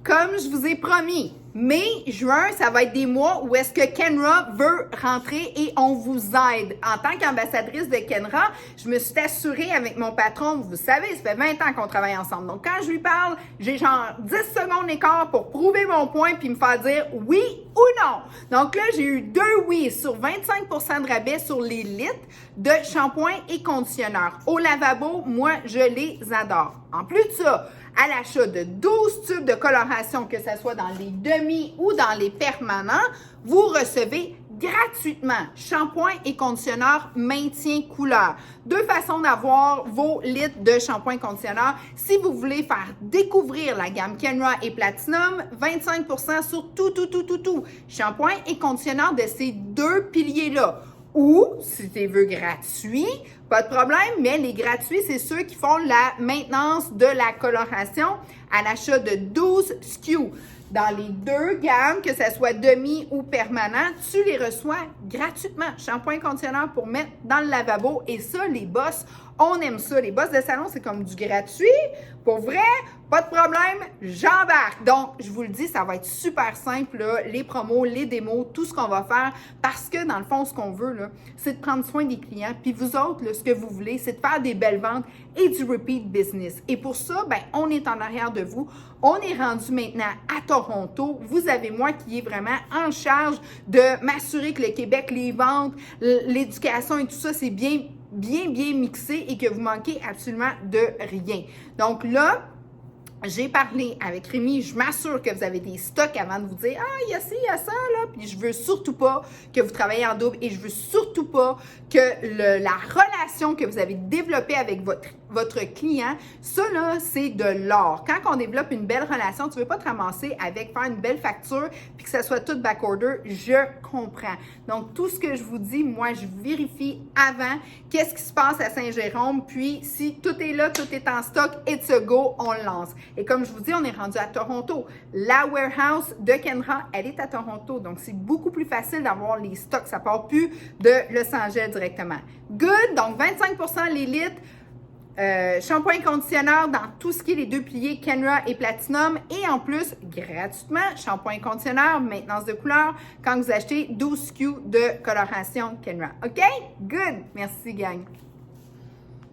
Comme je vous ai promis, mai, juin, ça va être des mois où est-ce que Kenra veut rentrer et on vous aide. En tant qu'ambassadrice de Kenra, je me suis assurée avec mon patron, vous savez, ça fait 20 ans qu'on travaille ensemble. Donc, quand je lui parle, j'ai genre 10 secondes d'écart pour prouver mon point puis me faire dire oui ou non. Donc là, j'ai eu 2 oui sur 25% de rabais sur les litres de shampoing et conditionneur. Au lavabo, moi, je les adore. En plus de ça, à l'achat de 12 tubes de coloration, que ce soit dans les demi ou dans les permanents, vous recevez gratuitement shampoing et conditionneur maintien couleur. 2 façons d'avoir vos litres de shampoing et conditionneur. Si vous voulez faire découvrir la gamme Kenra et Platinum, 25% sur tout. Shampoing et conditionneur de ces 2 piliers-là. Ou, si tu veux gratuit, pas de problème, mais les gratuits, c'est ceux qui font la maintenance de la coloration à l'achat de 12 SKU. Dans les 2 gammes, que ce soit demi ou permanent, tu les reçois gratuitement. Shampoing conditionneur pour mettre dans le lavabo. Et ça, les boss, on aime ça. Les boss de salon, c'est comme du gratuit. Pour vrai, pas de problème, j'embarque. Donc, je vous le dis, ça va être super simple, là, les promos, les démos, tout ce qu'on va faire. Parce que, dans le fond, ce qu'on veut, là, c'est de prendre soin des clients. Puis vous autres, là, ce que vous voulez, c'est de faire des belles ventes et du repeat business. Et pour ça, ben, on est en arrière de vous. On est rendu maintenant à Toronto. Vous avez moi qui est vraiment en charge de m'assurer que le Québec, les ventes, l'éducation et tout ça, c'est bien mixé et que vous manquez absolument de rien. Donc là, j'ai parlé avec Rémi, je m'assure que vous avez des stocks avant de vous dire « Ah, il y a ci, il y a ça, là. » Puis je veux surtout pas que vous travaillez en double et je veux surtout pas que la relation que vous avez développée avec votre client, ça là, c'est de l'or. Quand on développe une belle relation, tu ne veux pas te ramasser avec faire une belle facture puis que ça soit tout backorder, je comprends. Donc, tout ce que je vous dis, moi, je vérifie avant qu'est-ce qui se passe à Saint-Jérôme, puis si tout est là, tout est en stock, it's a go, on le lance. Et comme je vous dis, on est rendu à Toronto. La warehouse de Kenra, elle est à Toronto, donc c'est beaucoup plus facile d'avoir les stocks. Ça part plus de Los Angeles directement. Good, donc 25% les litres. Shampoing conditionneur dans tout ce qui est les 2 piliers Kenra et Platinum et en plus, gratuitement, shampoing conditionneur, maintenance de couleur quand vous achetez 12 SKU de coloration Kenra. OK? Good! Merci, gang!